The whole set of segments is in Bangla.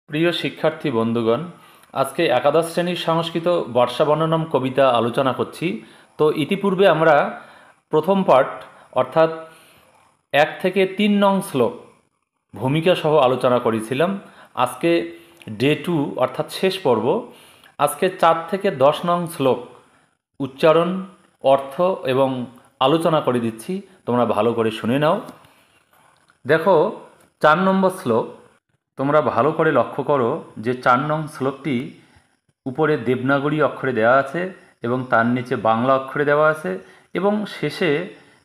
প্রিয় শিক্ষার্থী বন্ধুগণ, আজকে একাদশ শ্রেণীর সংস্কৃত বর্ষাবর্ণনম কবিতা আলোচনা করছি। তো ইতিপূর্বে আমরা প্রথম পার্ট অর্থাৎ 1 থেকে 3 নং শ্লোক ভূমিকা সহ আলোচনা করেছিলাম। আজকে ডে 2 অর্থাৎ শেষ পর্ব। আজকে 4 থেকে 10 নং শ্লোক উচ্চারণ, অর্থ এবং আলোচনা করে দিচ্ছি, তোমরা ভালো করে শুনে নাও। দেখো 4 নম্বর শ্লোক, তোমরা ভালো করে লক্ষ্য করো যে 4 নং শ্লোকটি উপরে দেবনাগরী অক্ষরে দেওয়া আছে এবং তার নিচে বাংলা অক্ষরে দেওয়া আছে এবং শেষে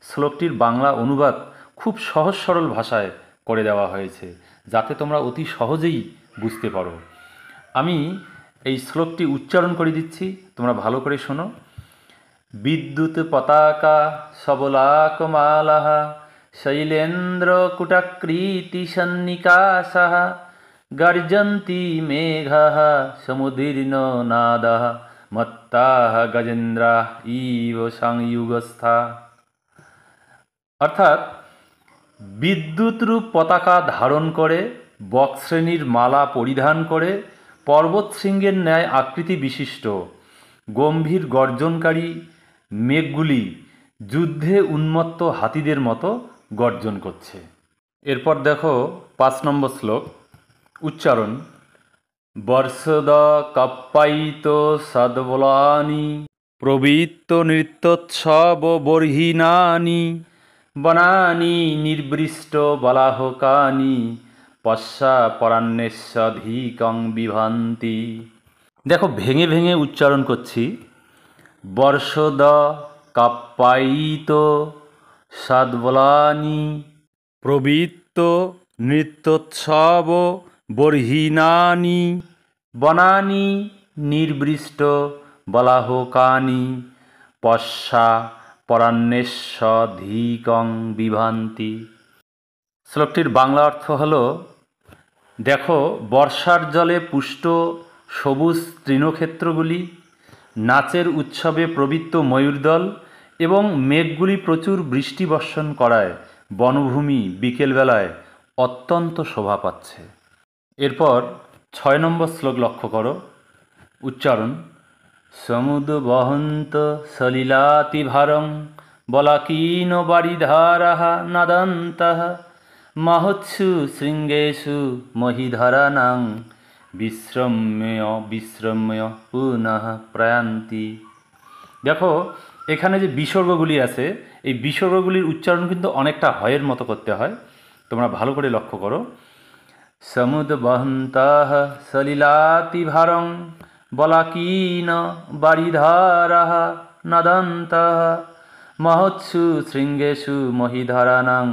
শ্লোকটির বাংলা অনুবাদ খুব সহজ সরল ভাষায় করে দেওয়া হয়েছে, যাতে তোমরা অতি সহজেই বুঝতে পারো। আমি এই শ্লোকটি উচ্চারণ করে দিচ্ছি, তোমরা ভালো করে শোনো। বিদ্যুৎ পতাকা সবলাকমালাহ শৈলেন্দ্র কুটাকৃতি সন্নিকাশাঃ গর্জন্তি মেঘাঃ সমুদীর্ণ নাদাঃ মত্তাঃ গজেন্দ্রাঃ ইব সংযুগস্থা। অর্থাৎ বিদ্যুৎরূপ পতাকা ধারণ করে, বক্শ্রেণীর মালা পরিধান করে, পর্বতশৃঙ্গের ন্যায় আকৃতি বিশিষ্ট গম্ভীর গর্জনকারী মেঘগুলি যুদ্ধে উন্মত্ত হাতিদের মতো গর্জন করছে। এরপর দেখো 5 নম্বর শ্লোক উচ্চারণ। বর্ষদ কপ্পায়িত সদ্বলানি প্রবৃত্ত নৃত্যোৎসব বর্হিনানি বনানি নির্বৃষ্ট বলাহকানি পশ্চা পরাণ্যস্যধিকং বিভান্তি। দেখো ভেঙে ভেঙে উচ্চারণ করছি। বর্ষদ কাপ্পায়িত সদ্বলানি প্রবৃত্ত নৃত্যোৎসব বর্হিনানি বনানি নির্বৃষ্ট বলাহকানি পশ্চা পরাণ্যস্যধিকং বিভান্তি। শ্লোকটির বাংলা অর্থ হল, দেখো বর্ষার জলে পুষ্ট সবুজ তৃণক্ষেত্রগুলি, নাচের উৎসবে প্রবৃত্ত ময়ূরদল এবং মেঘগুলি প্রচুর বৃষ্টি বর্ষণ করায় বনভূমি বিকেলবেলায় অত্যন্ত শোভা পাচ্ছে। এরপর 6 নম্বর শ্লোক লক্ষ্য করো উচ্চারণ। সমুদ বহন্ত সলিলাতিভারং বলাকীন বারিধারাঃ নাদন্তঃ মহোৎসু শৃঙ্গেষু মহিধরানাং বিশ্রম্য পুনঃ প্রয়ান্তি। দেখো এখানে যে বিসর্গগুলি আছে, এই বিসর্গগুলির উচ্চারণ কিন্তু অনেকটা হয়ের মতো করতে হয়, তোমরা ভালো করে লক্ষ্য করো। সমুদ বহন্তঃ সলিলাতিভারং বলাকীন বারিধারাঃ নদন্তঃ মহোৎসু শৃঙ্গেষু মহিধরানাং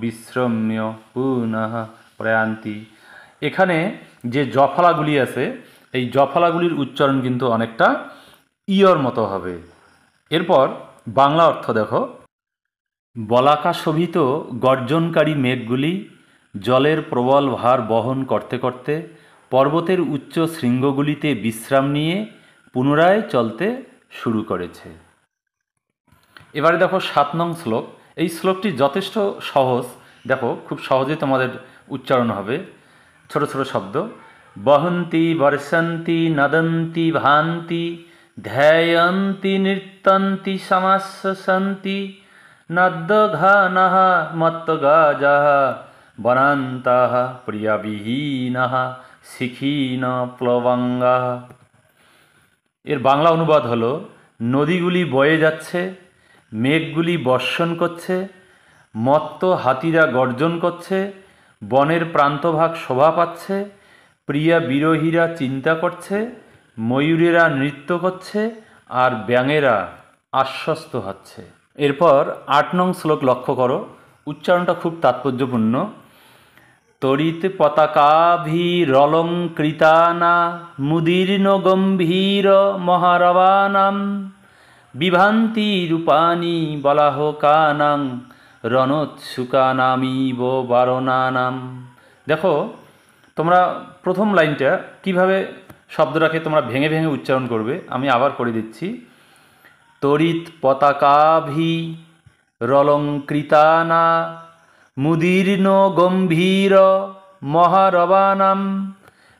বিশ্রম্য পুনঃ প্রয়ান্তি। এখানে যে জফলাগুলি আছে, এই জফলাগুলির উচ্চারণ কিন্তু অনেকটা ইয়র মতো হবে। এরপর বাংলা অর্থ দেখো। বলাকা শোভিত গর্জনকারী মেঘগুলি জলের প্রবল ভার বহন করতে করতে পর্বতের উচ্চ শৃঙ্গগুলিতে বিশ্রাম নিয়ে পুনরায় চলতে শুরু করেছে। এবারে দেখো 7 নং শ্লোক। এই শ্লোকটি যথেষ্ট সহজ, দেখো খুব সহজে তোমাদের উচ্চারণ হবে। ছোট ছোট শব্দ। বহন্তি বর্ষন্তি নদন্তি ভান্তি ধ্যায়ন্তি নৃত্যন্তি সমাস্যন্তি নদ্যঘানঃ মত্তগাজাঃ বনান্তাঃ প্রিয়াবিহীনঃ শিখীন প্লবঙ্গাঃ। এর বাংলা অনুবাদ হলো, নদীগুলি বয়ে যাচ্ছে, মেঘগুলি বর্ষণ করছে, মত্ত হাতিরা গর্জন করছে, বনের প্রান্তভাগ শোভা পাচ্ছে, প্রিয়া বিরহীরা চিন্তা করছে, ময়ূরেরা নৃত্য করছে আর ব্যাঙেরা আশ্বস্ত হচ্ছে। এরপর 8 নং শ্লোক লক্ষ্য করো, উচ্চারণটা খুব তাৎপর্যপূর্ণ। তড়িৎ পতাকাভিরলঙ্কৃতানা মুদীর্ণ গম্ভীর মহারবানাম বিভান্তি রূপানি বলাহকানাং রণোৎসুকানামিব বারণানাম। দেখো তোমরা প্রথম লাইনটা কিভাবে শব্দটাকে তোমরা ভেঙে ভেঙে উচ্চারণ করবে, আমি আবার করে দিচ্ছি। তড়িৎ পতাকাভিরলঙ্কৃতানা মুদীর্ণ গম্ভীর মহারবানাম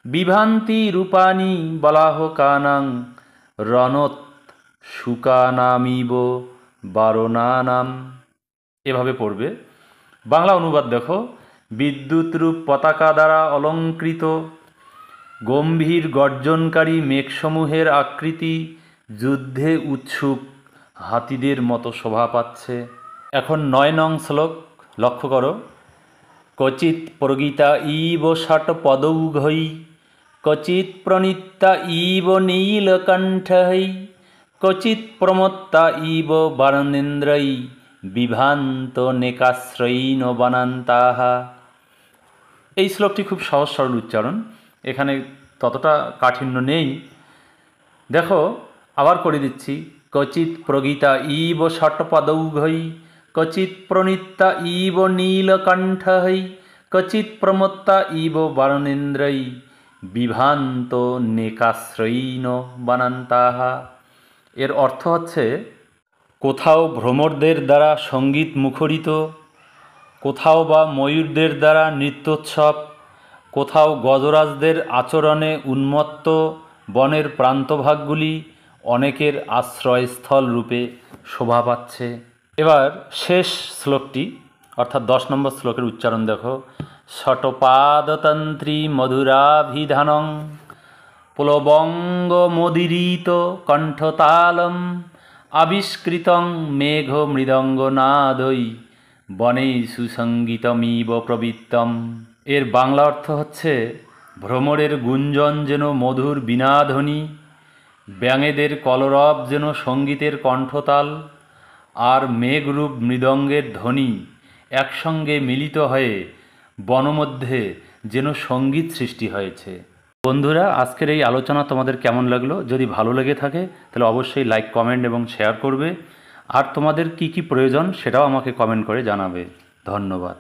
বিভান্তি রূপানি বলাহকানাং রণত শুকানামিব বারণানাম। এভাবে পড়বে। বাংলা অনুবাদ দেখো। বিদ্যুৎ রূপ পতাকা দ্বারা অলঙ্কৃত গম্ভীর গর্জনকারী মেঘসমূহের আকৃতি যুদ্ধে উৎসুক হাতিদের মতো শোভা পাচ্ছে। এখন 9 নং শ্লোক লক্ষ্য করো। ক্বচিৎ প্রগীতা ইব ষট পদৌঘৈ ক্বচিৎ প্রণীতা ইব নীলকণ্ঠৈ ক্বচিৎ প্রমত্তা ইব বাণেন্দ্रै বিভান্ত নেকাশ্রয়ীন বানান্তাহা। এই শ্লোকটি খুব সহজ সরল উচ্চারণ, এখানে ততটা কাঠিন্য নেই। দেখো আবার করে দিচ্ছি। ক্বচিৎ প্রগীতা ইব ষটপদৌঘৈ ক্বচিৎ প্রণীতা ইব নীলকণ্ঠৈ ক্বচিৎ প্রমত্তা ইব বাণেন্দ্रै বিভান্ত নেকাশ্রয়ীন বানান্তাহা। এর অর্থ হচ্ছে কোথাও ভ্রমরদের দ্বারা সঙ্গীত মুখরিত, কোথাও বা ময়ূরদের দ্বারা নৃত্যোৎসব, কোথাও গজরাজদের আচরণে উন্মত্ত বনের প্রান্তভাগগুলি অনেকের আশ্রয়স্থল রূপে শোভা পাচ্ছে। এবার শেষ শ্লোকটি অর্থাৎ 10 নম্বর শ্লোকের উচ্চারণ দেখো। ষটপাদতন্ত্রী মধুরাভিধানং প্লবঙ্গমোদীরিত কণ্ঠতালম আবিষ্কৃতং মেঘ মৃদঙ্গনাদৈ বনে সুসঙ্গীতমিব প্রবৃত্তম। এর বাংলা অর্থ হচ্ছে ভ্রমরের গুঞ্জন যেন মধুর বীণাধ্বনি, ব্যাঙেদের কলরব যেন সঙ্গীতের কণ্ঠতাল, আর মেঘরূপ মৃদঙ্গের ধ্বনি একসঙ্গে মিলিত হয়ে বনমধ্যে যেন সঙ্গীত সৃষ্টি হয়েছে। বন্ধুরা, আজকের এই আলোচনা তোমাদের কেমন লাগলো? যদি ভালো লেগে থাকে তাহলে অবশ্যই লাইক, কমেন্ট এবং শেয়ার করবে। আর তোমাদের কি কি প্রয়োজন সেটাও আমাকে কমেন্ট করে জানাবে। ধন্যবাদ।